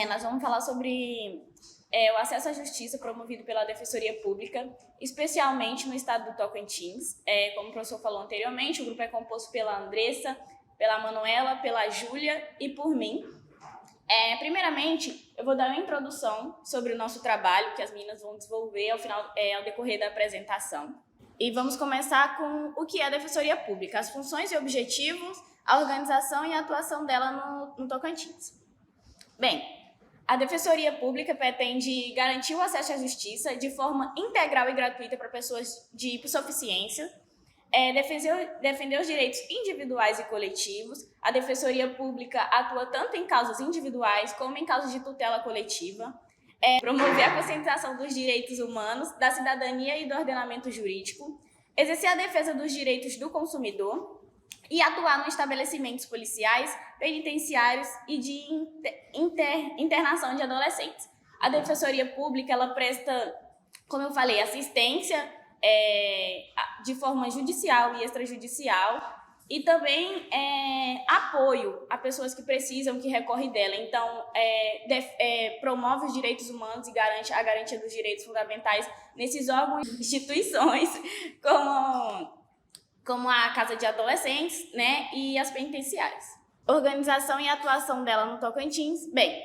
Nós vamos falar sobre o acesso à justiça promovido pela Defensoria Pública, especialmente no estado do Tocantins. Como o professor falou anteriormente, o grupo é composto pela Andressa, pela Manuela, pela Júlia e por mim. Primeiramente, eu vou dar uma introdução sobre o nosso trabalho, que as meninas vão desenvolver ao decorrer da apresentação. E vamos começar com o que é a Defensoria Pública, as funções e objetivos, a organização e a atuação dela no Tocantins. Bem, a Defensoria Pública pretende garantir o acesso à justiça de forma integral e gratuita para pessoas de hipossuficiência, defender os direitos individuais e coletivos. A Defensoria Pública atua tanto em causas individuais como em casos de tutela coletiva, promover a conscientização dos direitos humanos, da cidadania e do ordenamento jurídico, exercer a defesa dos direitos do consumidor e atuar nos estabelecimentos policiais, penitenciários e de internação de adolescentes. A Defensoria Pública ela presta, como eu falei, assistência de forma judicial e extrajudicial e também apoio a pessoas que precisam, que recorrem dela. Então, promove os direitos humanos e garante a garantia dos direitos fundamentais nesses órgãos e instituições, como a Casa de Adolescentes, né, e as penitenciárias. Organização e atuação dela no Tocantins. Bem,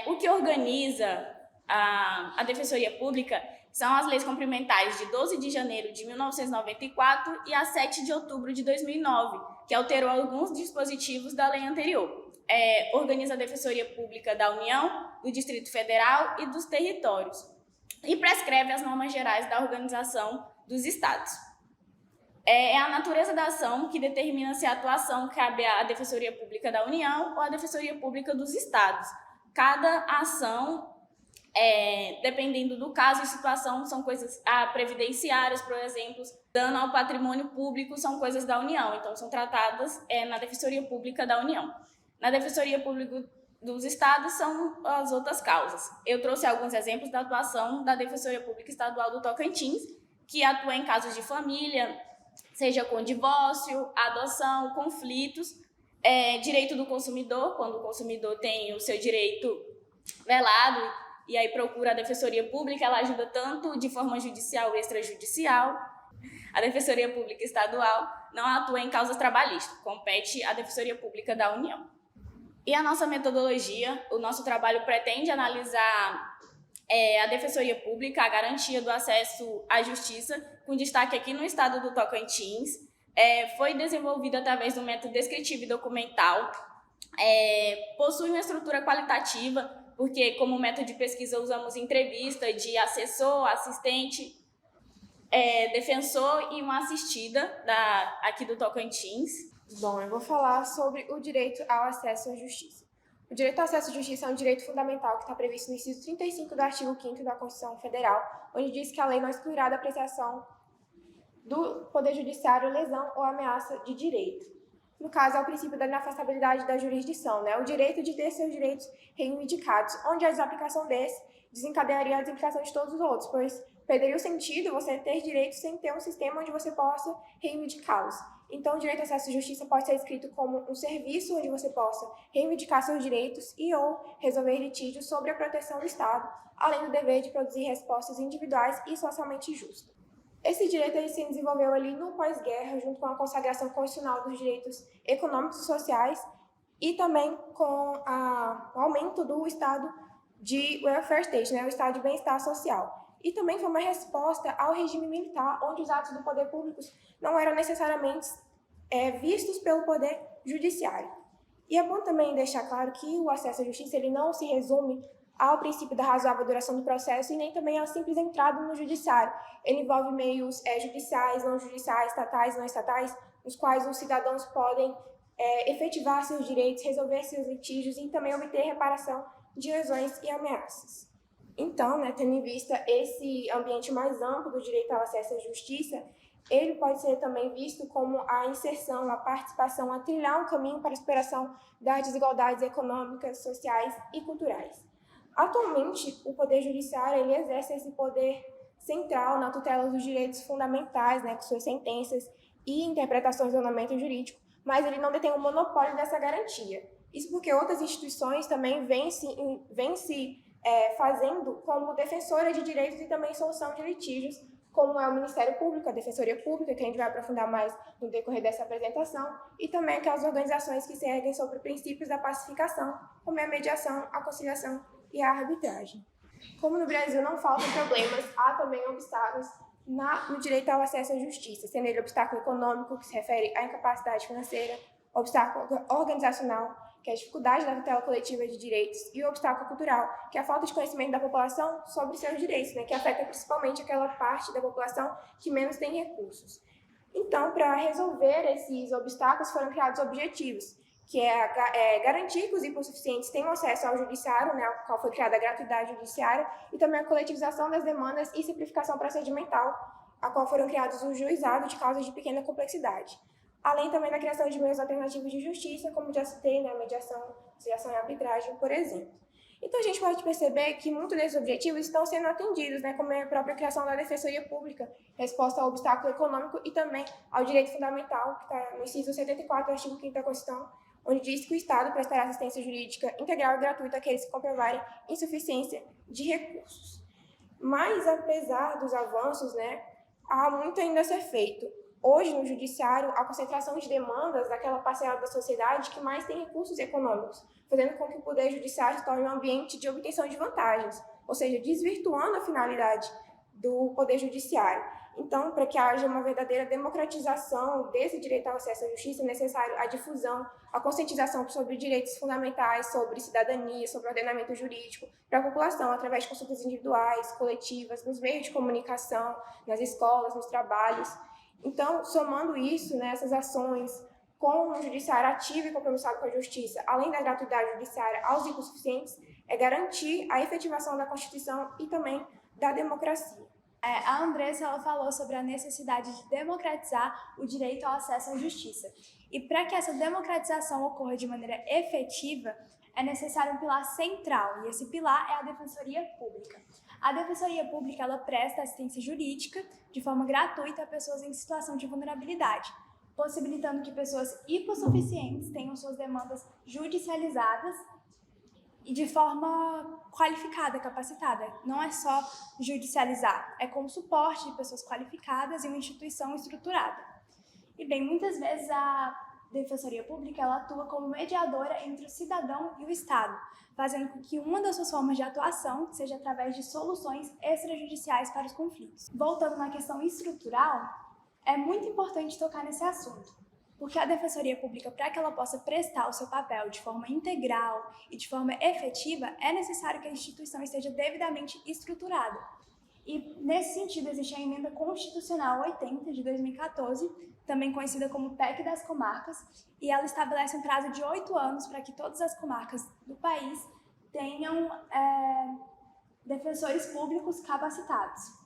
o que organiza a Defensoria Pública são as leis complementares de 12 de janeiro de 1994 e a 7 de outubro de 2009, que alterou alguns dispositivos da lei anterior. Organiza a Defensoria Pública da União, do Distrito Federal e dos territórios. E prescreve as normas gerais da organização dos estados. É a natureza da ação que determina se a atuação cabe à Defensoria Pública da União ou à Defensoria Pública dos estados. Cada ação, dependendo do caso e situação, são coisas previdenciárias, por exemplo, dano ao patrimônio público, são coisas da União, então são tratadas na Defensoria Pública da União. Na Defensoria Pública dos estados são as outras causas. Eu trouxe alguns exemplos da atuação da Defensoria Pública Estadual do Tocantins, que atua em casos de família, seja com divórcio, adoção, conflitos, direito do consumidor, quando o consumidor tem o seu direito velado e aí procura a Defensoria Pública, ela ajuda tanto de forma judicial e extrajudicial. A Defensoria Pública Estadual não atua em causas trabalhistas, compete à Defensoria Pública da União. E a nossa metodologia, o nosso trabalho pretende analisar a Defensoria Pública, a garantia do acesso à justiça, com destaque aqui no estado do Tocantins. Foi desenvolvido através do método descritivo e documental, possui uma estrutura qualitativa, porque como método de pesquisa usamos entrevista de assessor, assistente, defensor e uma assistida aqui do Tocantins. Bom, eu vou falar sobre o direito ao acesso à justiça. O direito ao acesso à justiça é um direito fundamental que está previsto no inciso 35 do artigo 5º da Constituição Federal, onde diz que a lei não excluirá da apreciação do Poder Judiciário lesão ou ameaça de direito. No caso, é o princípio da inafastabilidade da jurisdição, né? O direito de ter seus direitos reivindicados, onde a desaplicação desse desencadearia a desaplicação de todos os outros, pois perderia o sentido você ter direitos sem ter um sistema onde você possa reivindicá-los. Então, o direito ao acesso à justiça pode ser escrito como um serviço onde você possa reivindicar seus direitos e ou resolver litígios sobre a proteção do Estado, além do dever de produzir respostas individuais e socialmente justas. Esse direito ele se desenvolveu ali no pós-guerra, junto com a consagração constitucional dos direitos econômicos e sociais e também com o aumento do estado de welfare state, né, o estado de bem-estar social. E também foi uma resposta ao regime militar, onde os atos do poder público não eram necessariamente vistos pelo poder judiciário. E é bom também deixar claro que o acesso à justiça ele não se resume ao princípio da razoável duração do processo e nem também à simples entrada no judiciário. Ele envolve meios judiciais, não judiciais, estatais, não estatais, nos quais os cidadãos podem efetivar seus direitos, resolver seus litígios e também obter reparação de lesões e ameaças. Então, né, tendo em vista esse ambiente mais amplo do direito ao acesso à justiça, ele pode ser também visto como a inserção, a participação, a trilhar um caminho para a superação das desigualdades econômicas, sociais e culturais. Atualmente, o Poder Judiciário ele exerce esse poder central na tutela dos direitos fundamentais, né, com suas sentenças e interpretações do ordenamento jurídico, mas ele não detém o monopólio dessa garantia. Isso porque outras instituições também vêm se fazendo como defensora de direitos e também solução de litígios, como é o Ministério Público, a Defensoria Pública, que a gente vai aprofundar mais no decorrer dessa apresentação, e também aquelas organizações que se erguem sobre princípios da pacificação, como é a mediação, a conciliação e a arbitragem. Como no Brasil não faltam problemas, há também obstáculos no direito ao acesso à justiça, sendo ele obstáculo econômico, que se refere à incapacidade financeira, obstáculo organizacional, que é a dificuldade da tutela coletiva de direitos, e o obstáculo cultural, que é a falta de conhecimento da população sobre seus direitos, que afeta principalmente aquela parte da população que menos tem recursos. Então, para resolver esses obstáculos, foram criados objetivos, que é garantir que os hipossuficientes tenham acesso ao judiciário, a qual foi criada a gratuidade judiciária, e também a coletivização das demandas e simplificação procedimental, a qual foram criados os juizados de causas de pequena complexidade. Além também da criação de meios alternativos de justiça, como já citei, mediação, conciliação e arbitragem, por exemplo. Então, a gente pode perceber que muitos desses objetivos estão sendo atendidos, como é a própria criação da Defensoria Pública, resposta ao obstáculo econômico e também ao direito fundamental, que está no inciso 74 do artigo 5º da Constituição, onde diz que o Estado prestará assistência jurídica integral e gratuita àqueles que comprovarem insuficiência de recursos. Mas, apesar dos avanços, há muito ainda a ser feito. Hoje, no judiciário, a concentração de demandas daquela parcela da sociedade que mais tem recursos econômicos, fazendo com que o poder judiciário se torne um ambiente de obtenção de vantagens, ou seja, desvirtuando a finalidade do poder judiciário. Então, para que haja uma verdadeira democratização desse direito ao acesso à justiça, é necessário a difusão, a conscientização sobre direitos fundamentais, sobre cidadania, sobre ordenamento jurídico para a população, através de consultas individuais, coletivas, nos meios de comunicação, nas escolas, nos trabalhos. Então, somando isso, essas ações com o judiciário ativo e compromissado com a justiça, além da gratuidade judiciária aos hipossuficientes, é garantir a efetivação da Constituição e também da democracia. A Andressa ela falou sobre a necessidade de democratizar o direito ao acesso à justiça. E para que essa democratização ocorra de maneira efetiva, é necessário um pilar central, e esse pilar é a Defensoria Pública. A Defensoria Pública ela presta assistência jurídica de forma gratuita a pessoas em situação de vulnerabilidade, possibilitando que pessoas hipossuficientes tenham suas demandas judicializadas e de forma qualificada, capacitada. Não é só judicializar, é como suporte de pessoas qualificadas em uma instituição estruturada. E bem, muitas vezes a Defensoria Pública ela atua como mediadora entre o cidadão e o Estado, fazendo com que uma das suas formas de atuação seja através de soluções extrajudiciais para os conflitos. Voltando na questão estrutural, é muito importante tocar nesse assunto, porque a Defensoria Pública, para que ela possa prestar o seu papel de forma integral e de forma efetiva, é necessário que a instituição esteja devidamente estruturada. E, nesse sentido, existe a Emenda Constitucional 80, de 2014, também conhecida como PEC das Comarcas, e ela estabelece um prazo de 8 anos para que todas as comarcas do país tenham defensores públicos capacitados.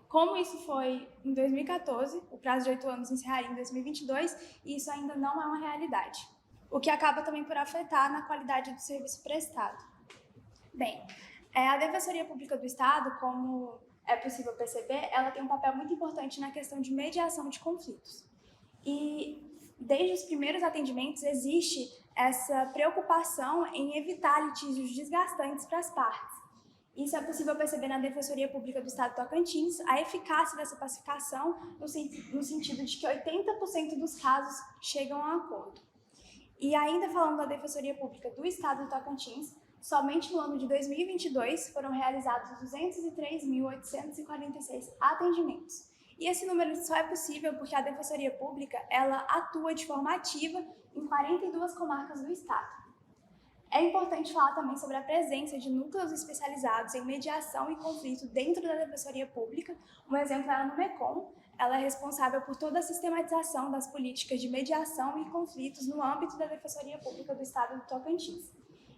Como isso foi em 2014, o prazo de 8 anos encerraria em 2022, e isso ainda não é uma realidade, o que acaba também por afetar na qualidade do serviço prestado. Bem, a Defensoria Pública do Estado, como é possível perceber, ela tem um papel muito importante na questão de mediação de conflitos. E desde os primeiros atendimentos existe essa preocupação em evitar litígios desgastantes para as partes. Isso é possível perceber na Defensoria Pública do Estado de Tocantins, a eficácia dessa pacificação no sentido de que 80% dos casos chegam a acordo. E ainda falando da Defensoria Pública do Estado de Tocantins, somente no ano de 2022 foram realizados 203.846 atendimentos. E esse número só é possível porque a Defensoria Pública ela atua de forma ativa em 42 comarcas do Estado. É importante falar também sobre a presença de núcleos especializados em mediação e conflito dentro da Defensoria Pública. Um exemplo é a Numecom. Ela é responsável por toda a sistematização das políticas de mediação e conflitos no âmbito da Defensoria Pública do Estado do Tocantins.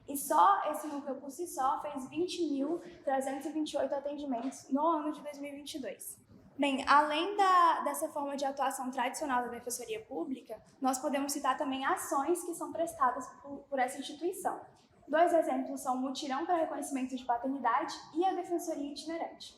E só esse núcleo por si só fez 20.328 atendimentos no ano de 2022. Bem, além dessa forma de atuação tradicional da Defensoria Pública, nós podemos citar também ações que são prestadas por essa instituição. 2 exemplos são o Mutirão para Reconhecimento de Paternidade e a Defensoria Itinerante.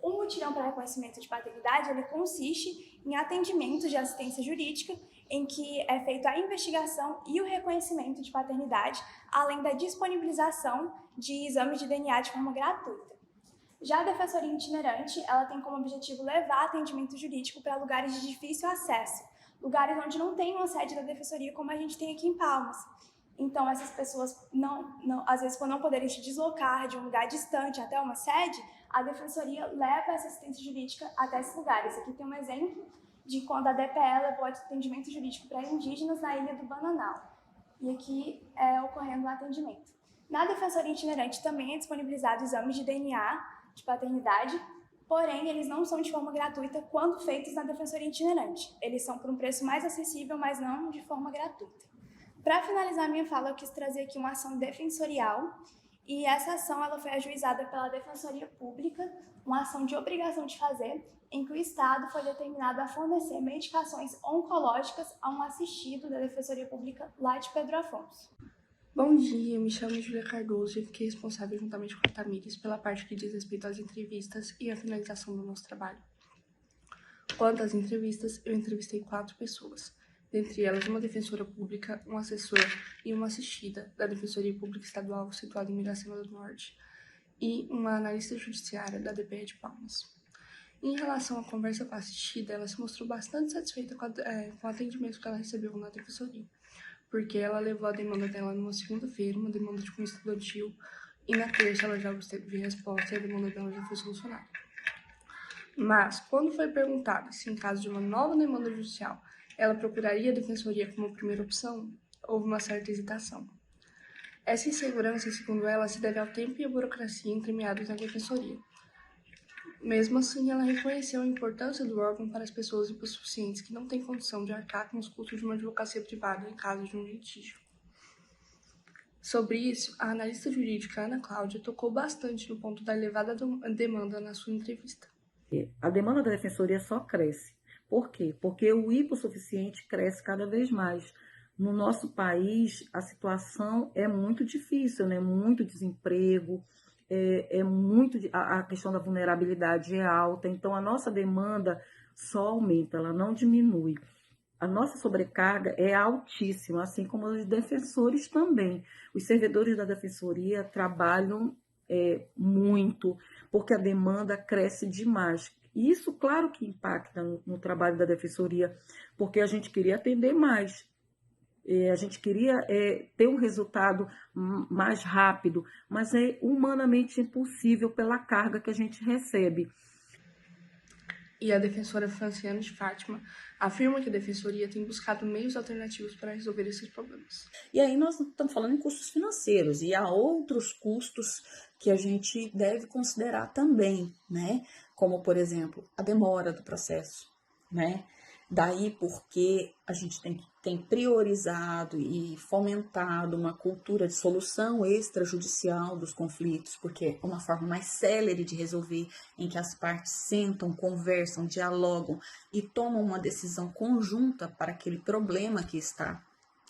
O mutirão para reconhecimento de paternidade ele consiste em atendimentos de assistência jurídica em que é feita a investigação e o reconhecimento de paternidade, além da disponibilização de exames de DNA de forma gratuita. Já a Defensoria Itinerante, ela tem como objetivo levar atendimento jurídico para lugares de difícil acesso, lugares onde não tem uma sede da Defensoria como a gente tem aqui em Palmas. Então, essas pessoas, às vezes, por não poderem se deslocar de um lugar distante até uma sede, a Defensoria leva essa assistência jurídica até esses lugares. Aqui tem um exemplo de quando a DPE levou atendimento jurídico para indígenas na Ilha do Bananal. E aqui é ocorrendo o atendimento. Na Defensoria Itinerante também é disponibilizado exames de DNA de paternidade, porém, eles não são de forma gratuita quando feitos na Defensoria Itinerante. Eles são por um preço mais acessível, mas não de forma gratuita. Para finalizar minha fala, eu quis trazer aqui uma ação defensorial, e essa ação ela foi ajuizada pela Defensoria Pública, uma ação de obrigação de fazer, em que o Estado foi determinado a fornecer medicações oncológicas a um assistido da Defensoria Pública lá de Pedro Afonso. Bom dia, eu me chamo Júlia Cardoso e fiquei responsável juntamente com a Tamires pela parte que diz respeito às entrevistas e à finalização do nosso trabalho. Quanto às entrevistas, eu entrevistei 4 pessoas, dentre elas uma defensora pública, um assessor e uma assistida da Defensoria Pública Estadual situada em Miracema do Norte e uma analista judiciária da DPE de Palmas. Em relação à conversa com a assistida, ela se mostrou bastante satisfeita com o atendimento que ela recebeu na Defensoria, porque ela levou a demanda dela numa segunda-feira, uma demanda de cunho estudantil, e na terça ela já obteve resposta e a demanda dela já foi solucionada. Mas, quando foi perguntada se em caso de uma nova demanda judicial ela procuraria a Defensoria como primeira opção, houve uma certa hesitação. Essa insegurança, segundo ela, se deve ao tempo e à burocracia entremeados na Defensoria. Mesmo assim, ela reconheceu a importância do órgão para as pessoas hipossuficientes que não têm condição de arcar com os custos de uma advocacia privada em caso de um litígio. Sobre isso, a analista jurídica Ana Cláudia tocou bastante no ponto da elevada demanda na sua entrevista. A demanda da Defensoria só cresce. Por quê? Porque o hipossuficiente cresce cada vez mais. No nosso país, a situação é muito difícil, né? Muito desemprego, a questão da vulnerabilidade é alta, então a nossa demanda só aumenta, ela não diminui. A nossa sobrecarga é altíssima, assim como os defensores também. Os servidores da Defensoria trabalham muito, porque a demanda cresce demais. E isso, claro que impacta no trabalho da Defensoria, porque a gente queria atender mais. A gente queria ter um resultado mais rápido, mas é humanamente impossível pela carga que a gente recebe. E a defensora Franciana de Fátima afirma que a Defensoria tem buscado meios alternativos para resolver esses problemas. E aí nós estamos falando em custos financeiros, e há outros custos que a gente deve considerar também, né? Como, por exemplo, a demora do processo, né? Daí porque a gente tem priorizado e fomentado uma cultura de solução extrajudicial dos conflitos, porque é uma forma mais célere de resolver, em que as partes sentam, conversam, dialogam e tomam uma decisão conjunta para aquele problema que está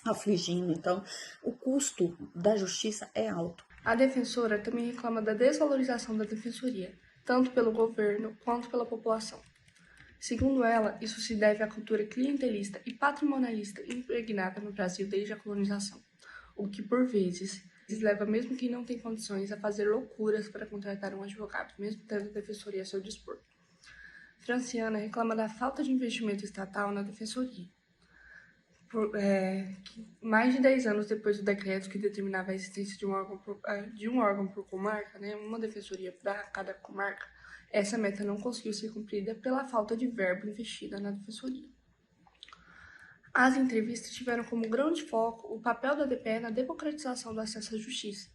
afligindo. Então, o custo da justiça é alto. A defensora também reclama da desvalorização da Defensoria, tanto pelo governo quanto pela população. Segundo ela, isso se deve à cultura clientelista e patrimonialista impregnada no Brasil desde a colonização, o que, por vezes, leva mesmo quem não tem condições a fazer loucuras para contratar um advogado, mesmo tendo a Defensoria a seu dispor. Franciana reclama da falta de investimento estatal na Defensoria. Mais de 10 anos depois do decreto que determinava a existência de um órgão por comarca, né, uma defensoria para cada comarca, essa meta não conseguiu ser cumprida pela falta de verba investida na Defensoria. As entrevistas tiveram como grande foco o papel da DPE na democratização do acesso à justiça,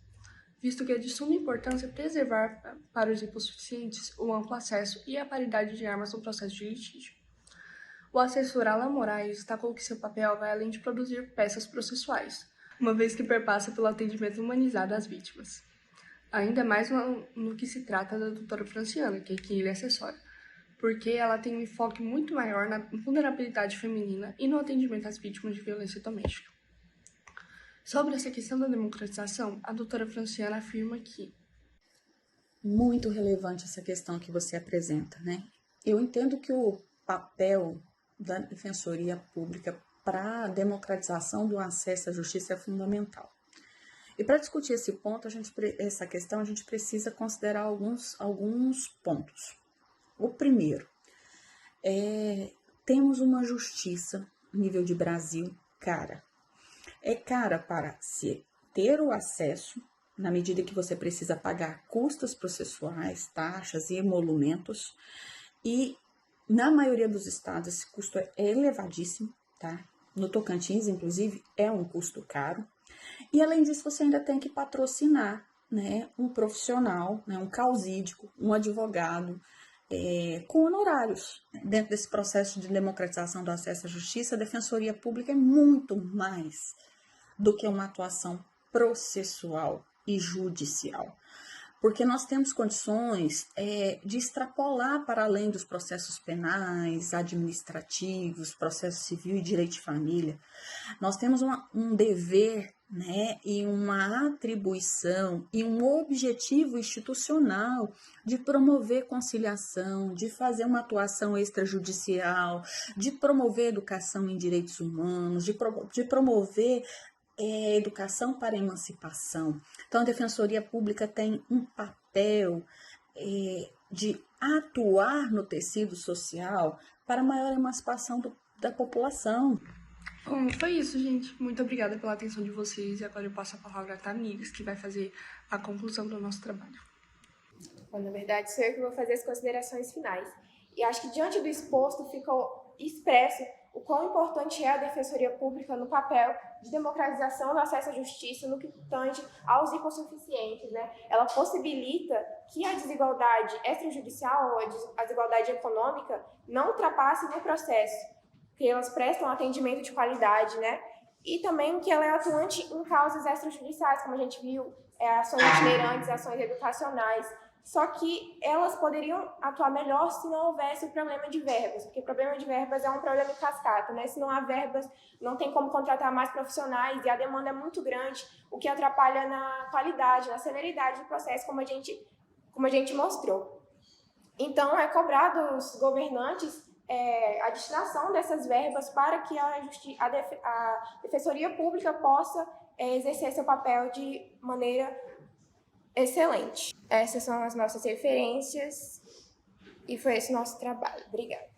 visto que é de suma importância preservar para os hipossuficientes o amplo acesso e a paridade de armas no processo de litígio. O assessor Alan Moraes destacou que seu papel vai além de produzir peças processuais, uma vez que perpassa pelo atendimento humanizado às vítimas. Ainda mais no que se trata da doutora Franciana, que é quem ele assessora, porque ela tem um enfoque muito maior na vulnerabilidade feminina e no atendimento às vítimas de violência doméstica. Sobre essa questão da democratização, a doutora Franciana afirma que muito relevante essa questão que você apresenta, né? Eu entendo que o papel da Defensoria Pública para a democratização do acesso à justiça é fundamental. E para discutir esse ponto, essa questão, a gente precisa considerar alguns pontos. O primeiro, temos uma justiça, nível de Brasil, cara. É cara para se ter o acesso, na medida que você precisa pagar custos processuais, taxas e emolumentos, e na maioria dos estados esse custo é elevadíssimo, tá? No Tocantins, inclusive, é um custo caro. E além disso, você ainda tem que patrocinar, né, um profissional, né, um causídico, um advogado, com honorários. Dentro desse processo de democratização do acesso à justiça, a Defensoria Pública é muito mais do que uma atuação processual e judicial. Porque nós temos condições de extrapolar para além dos processos penais, administrativos, processo civil e direito de família. Nós temos um dever, né, e uma atribuição e um objetivo institucional de promover conciliação, de fazer uma atuação extrajudicial, de promover educação em direitos humanos, de promover educação para a emancipação. Então, a Defensoria Pública tem um papel de atuar no tecido social para a maior emancipação da população. Bom, foi isso, gente. Muito obrigada pela atenção de vocês. E agora eu passo a palavra a Tamires, que vai fazer a conclusão do nosso trabalho. Bom, na verdade, sou eu que vou fazer as considerações finais. E acho que diante do exposto ficou expresso o quão importante é a Defensoria Pública no papel de democratização do acesso à justiça no que tange aos hipossuficientes, né? Ela possibilita que a desigualdade extrajudicial ou a desigualdade econômica não ultrapasse no processo, que elas prestam atendimento de qualidade, né? E também que ela é atuante em causas extrajudiciais, como a gente viu, ações itinerantes, ações educacionais. Só que elas poderiam atuar melhor se não houvesse o problema de verbas, porque o problema de verbas é um problema em cascata, né? Se não há verbas, não tem como contratar mais profissionais e a demanda é muito grande, o que atrapalha na qualidade, na celeridade do processo, como a gente mostrou. Então, é cobrado dos governantes a destinação dessas verbas para que a Defensoria Pública possa exercer seu papel de maneira excelente. Essas são as nossas referências e foi esse o nosso trabalho. Obrigada.